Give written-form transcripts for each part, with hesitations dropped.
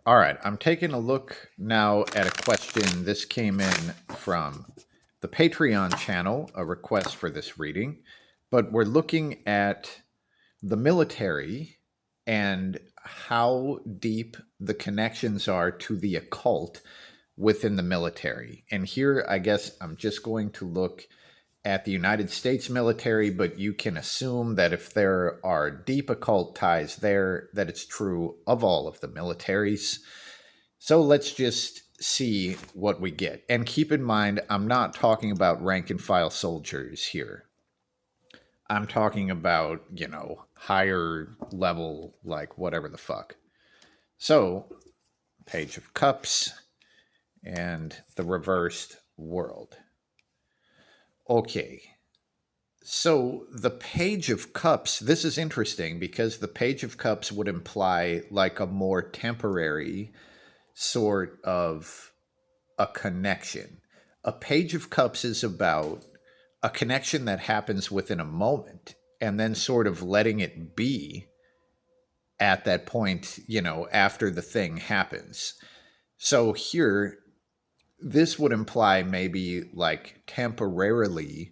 All right, I'm taking a look now at a question. This came in from the Patreon channel, a request for this reading, but we're looking at the military and how deep the connections are to the occult within the military. And here, I guess I'm just going to look at the United States military, but you can assume that if there are deep occult ties there, that it's true of all of the militaries. So let's just see what we get. And keep in mind, I'm not talking about rank and file soldiers here. I'm talking about, higher level, like whatever the fuck. So, Page of Cups and the reversed world. Okay. So the Page of Cups, this is interesting because the Page of Cups would imply like a more temporary sort of a connection. A Page of Cups is about a connection that happens within a moment and then sort of letting it be at that point, after the thing happens. So here, this would imply maybe like temporarily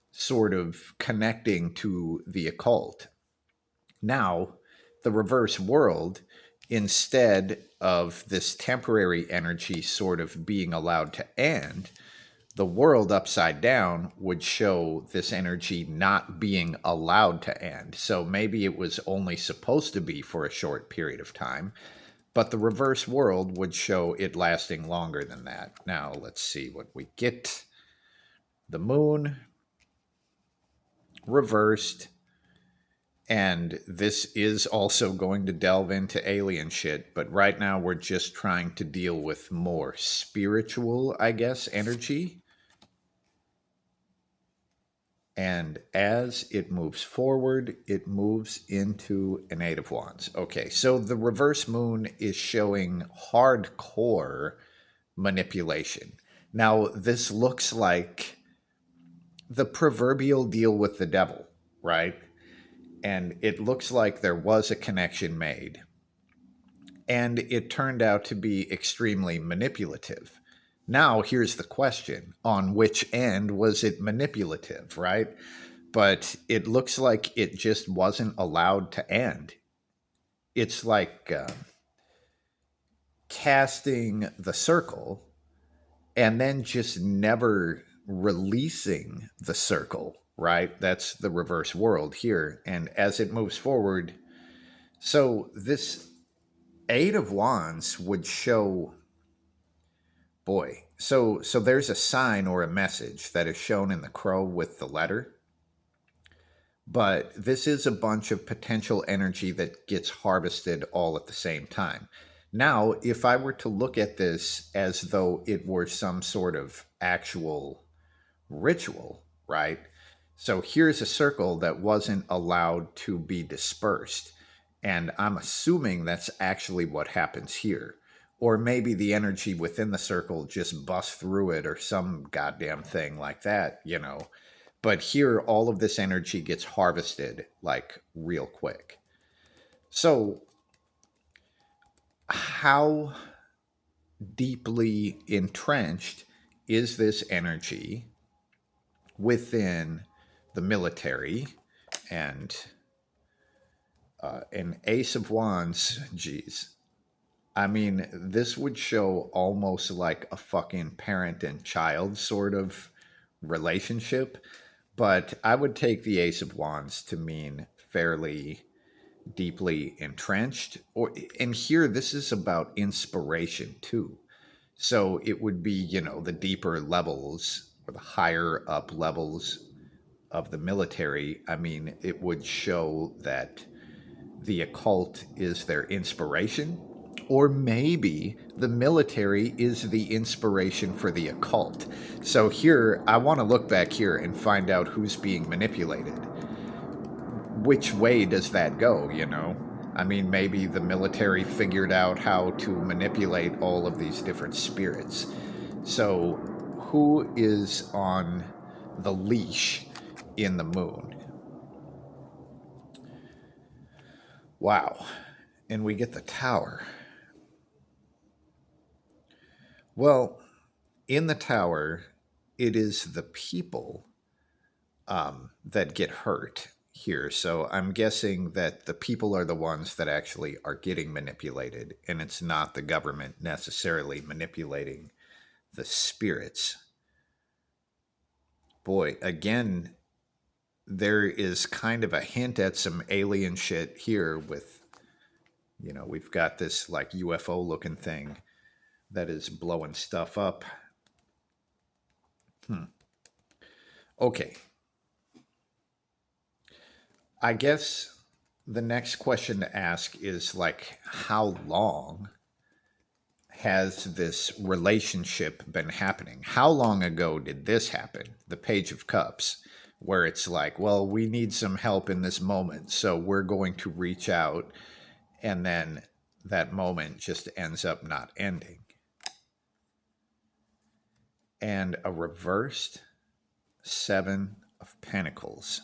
sort of connecting to the occult. Now, the reverse world, instead of this temporary energy sort of being allowed to end, the world upside down would show this energy not being allowed to end. So maybe it was only supposed to be for a short period of time, but the reverse world would show it lasting longer than that. Now, let's see what we get. The moon reversed. And this is also going to delve into alien shit, but right now we're just trying to deal with more spiritual, I guess, energy. And as it moves forward, it moves into an Eight of Wands. Okay, so the reverse moon is showing hardcore manipulation. Now, this looks like the proverbial deal with the devil, right? And it looks like there was a connection made. And it turned out to be extremely manipulative. Now, here's the question: on which end was it manipulative, right? But it looks like it just wasn't allowed to end. It's like casting the circle and then just never releasing the circle, right? That's the reverse world here. And as it moves forward, so this Eight of Wands would show, boy, so there's a sign or a message that is shown in the crow with the letter, but this is a bunch of potential energy that gets harvested all at the same time. Now, if I were to look at this as though it were some sort of actual ritual, right? So here's a circle that wasn't allowed to be dispersed. And I'm assuming that's actually what happens here. Or maybe the energy within the circle just busts through it or some goddamn thing like that. But here, all of this energy gets harvested like real quick. So, how deeply entrenched is this energy within the military? And an Ace of Wands, geez. I mean, this would show almost like a fucking parent and child sort of relationship, but I would take the Ace of Wands to mean fairly deeply entrenched. And here, this is about inspiration too. So it would be, the deeper levels or the higher up levels of the military. I mean, it would show that the occult is their inspiration, or maybe the military is the inspiration for the occult. So here, I want to look back here and find out who's being manipulated. Which way does that go? I mean, maybe the military figured out how to manipulate all of these different spirits. So, who is on the leash in the moon? Wow. And we get the tower. Well, in the tower, it is the people that get hurt here. So I'm guessing that the people are the ones that actually are getting manipulated, and it's not the government necessarily manipulating the spirits. Boy, again, there is kind of a hint at some alien shit here with, we've got this like UFO looking thing that is blowing stuff up. Hmm. Okay. I guess the next question to ask is like, how long has this relationship been happening? How long ago did this happen? The Page of Cups, where it's like, well, we need some help in this moment, so we're going to reach out, and then that moment just ends up not ending. And a reversed Seven of Pentacles.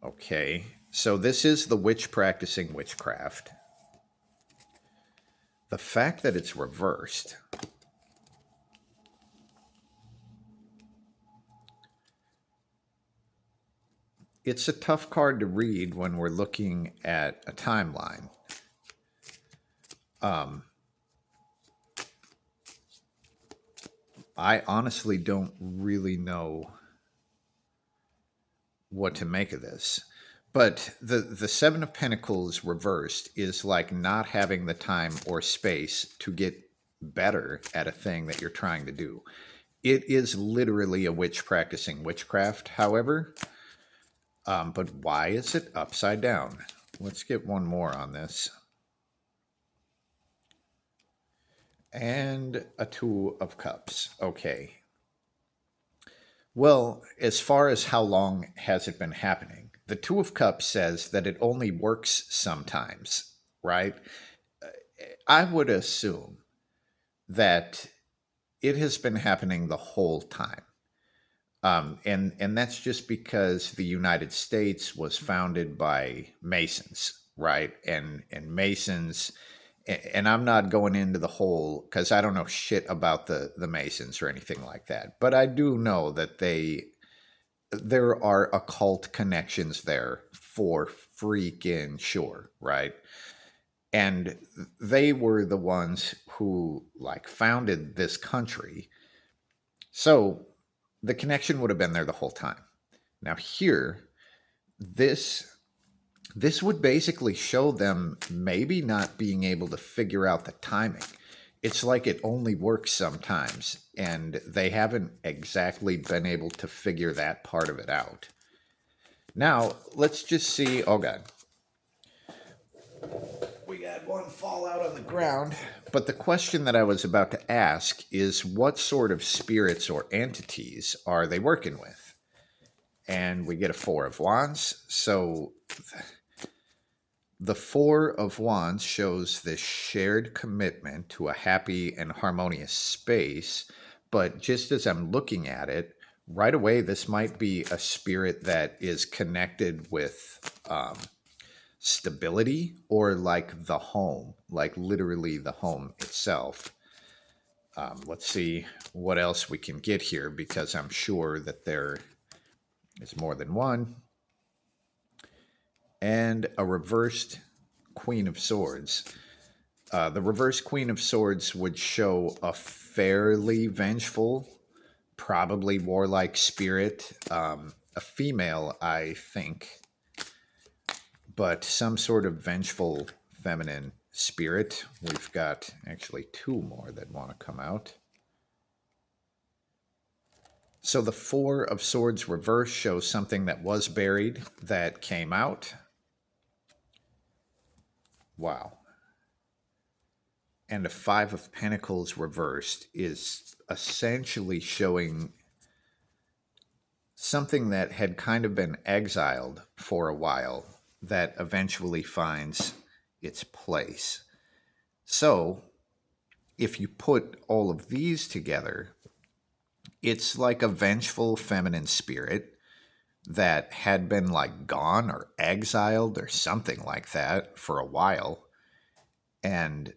Okay, so this is the witch practicing witchcraft. The fact that it's reversed, it's a tough card to read when we're looking at a timeline. I honestly don't really know what to make of this. But the Seven of Pentacles reversed is like not having the time or space to get better at a thing that you're trying to do. It is literally a witch practicing witchcraft, however. But why is it upside down? Let's get one more on this. And a Two of Cups. Okay. Well, as far as how long has it been happening, the Two of Cups says that it only works sometimes, right? I would assume that it has been happening the whole time. And that's just because the United States was founded by Masons, right? And Masons, and I'm not going into the whole because I don't know shit about the Masons or anything like that, but I do know that there are occult connections there for freaking sure, right? And they were the ones who like founded this country. So the connection would have been there the whole time. Now here, this this would basically show them maybe not being able to figure out the timing. It's like it only works sometimes, and they haven't exactly been able to figure that part of it out. Now, let's just see. Oh, God. We got one fall out on the ground. But the question that I was about to ask is what sort of spirits or entities are they working with? And we get a Four of Wands. So the Four of Wands shows this shared commitment to a happy and harmonious space. But just as I'm looking at it, right away, this might be a spirit that is connected with stability or like the home, like literally the home itself. Let's see what else we can get here because I'm sure that there is more than one. And a reversed Queen of Swords. The reversed Queen of Swords would show a fairly vengeful, probably warlike spirit, a female, I think, but some sort of vengeful feminine spirit. We've got actually two more that want to come out. So the Four of Swords reverse shows something that was buried that came out. Wow. And a Five of Pentacles reversed is essentially showing something that had kind of been exiled for a while that eventually finds its place. So, if you put all of these together, it's like a vengeful feminine spirit that had been like gone or exiled or something like that for a while. And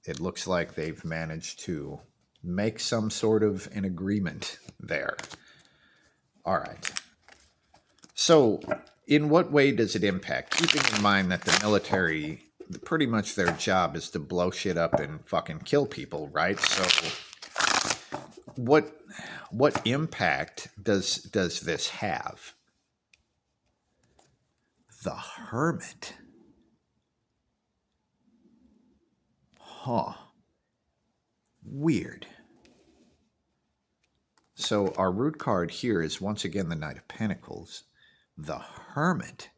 it looks like they've managed to make some sort of an agreement there. All right. So, in what way does it impact? Keeping in mind that the military, pretty much their job is to blow shit up and fucking kill people, right? So, what impact does this have? The Hermit. Huh. Weird. So our root card here is once again the Knight of Pentacles. The Hermit.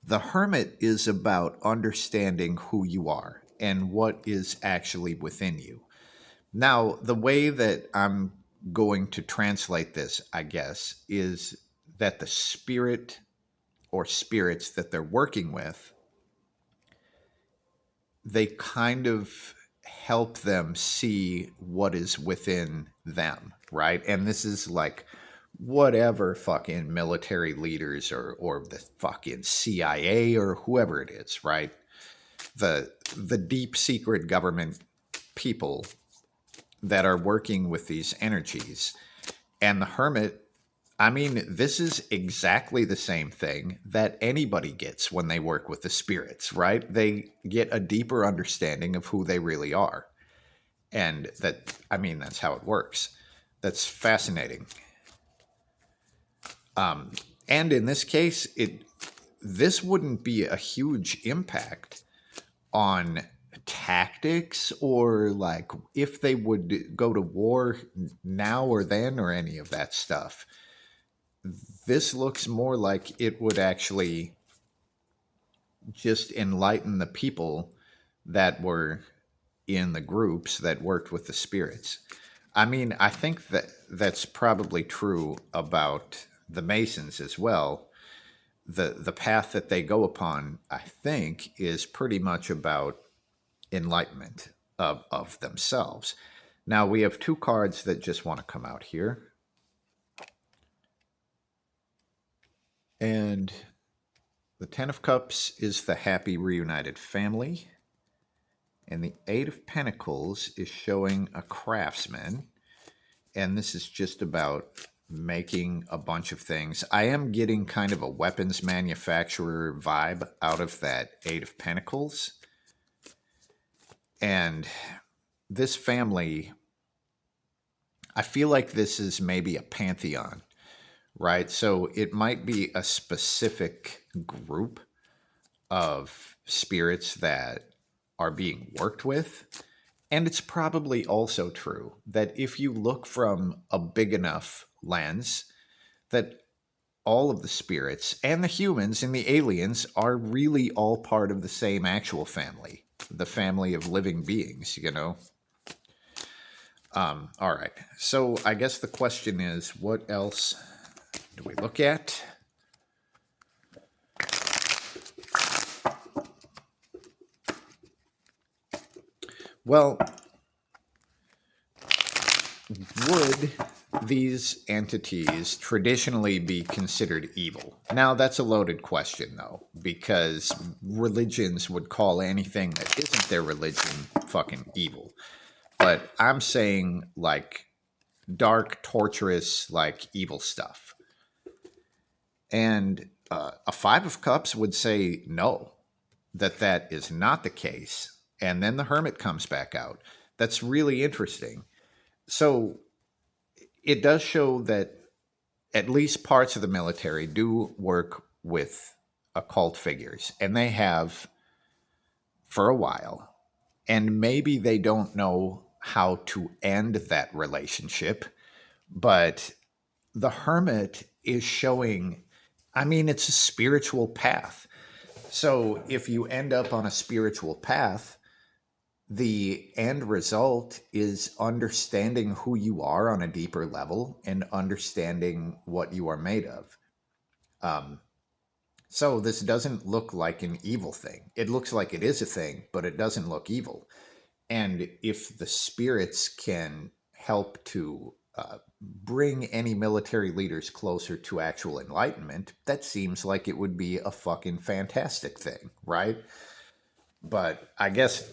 The Hermit is about understanding who you are and what is actually within you. Now, the way that I'm going to translate this, I guess, is that the spirit or spirits that they're working with, they kind of help them see what is within them, right? And this is like whatever fucking military leaders or the fucking CIA or whoever it is, right? The deep secret government people that are working with these energies. And the Hermit, I mean, this is exactly the same thing that anybody gets when they work with the spirits, right? They get a deeper understanding of who they really are. And that, I mean, that's how it works. That's fascinating. And in this case, this wouldn't be a huge impact on tactics or like if they would go to war now or then or any of that stuff. This looks more like it would actually just enlighten the people that were in the groups that worked with the spirits. I mean, I think that that's probably true about the Masons as well. The path that they go upon, I think, is pretty much about enlightenment of themselves. Now we have two cards that just want to come out here. And the Ten of Cups is the happy reunited family. And the Eight of Pentacles is showing a craftsman. And this is just about making a bunch of things. I am getting kind of a weapons manufacturer vibe out of that Eight of Pentacles. And this family, I feel like this is maybe a pantheon, right? So it might be a specific group of spirits that are being worked with. And it's probably also true that if you look from a big enough lens, that all of the spirits and the humans and the aliens are really all part of the same actual family, the family of living beings, you know? All right. So I guess the question is, what else do we look at? Well, would these entities traditionally be considered evil? Now, that's a loaded question, though, because religions would call anything that isn't their religion fucking evil. But I'm saying, like, dark, torturous, like, evil stuff. And a Five of Cups would say no, that is not the case. And then the Hermit comes back out. That's really interesting. So it does show that at least parts of the military do work with occult figures, and they have for a while. And maybe they don't know how to end that relationship, but the Hermit is showing, I mean, it's a spiritual path. So if you end up on a spiritual path, the end result is understanding who you are on a deeper level and understanding what you are made of. So this doesn't look like an evil thing. It looks like it is a thing, but it doesn't look evil. And if the spirits can help to bring any military leaders closer to actual enlightenment, that seems like it would be a fucking fantastic thing, right? But I guess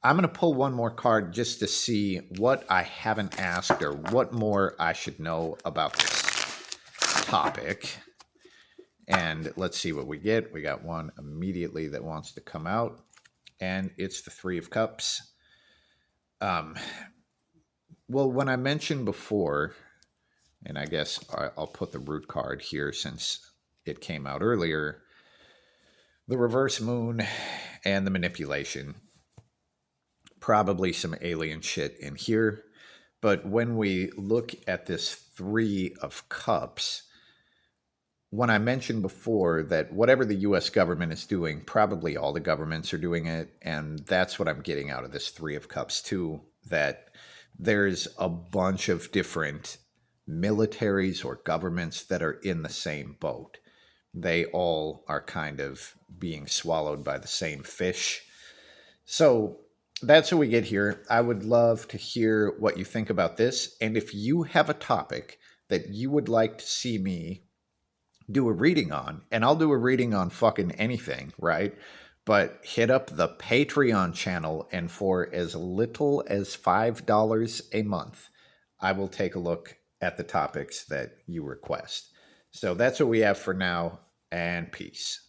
I'm going to pull one more card just to see what I haven't asked or what more I should know about this topic. And let's see what we get. We got one immediately that wants to come out, and it's the Three of Cups. Well, when I mentioned before, and I guess I'll put the root card here since it came out earlier, the reverse moon and the manipulation. Probably some alien shit in here. But when we look at this Three of Cups, when I mentioned before that whatever the US government is doing, probably all the governments are doing it. And that's what I'm getting out of this Three of Cups, too, that there's a bunch of different militaries or governments that are in the same boat. They all are kind of being swallowed by the same fish. So that's what we get here. I would love to hear what you think about this. And if you have a topic that you would like to see me do a reading on, and I'll do a reading on fucking anything, right? But hit up the Patreon channel, and for as little as $5 a month, I will take a look at the topics that you request. So that's what we have for now, and peace.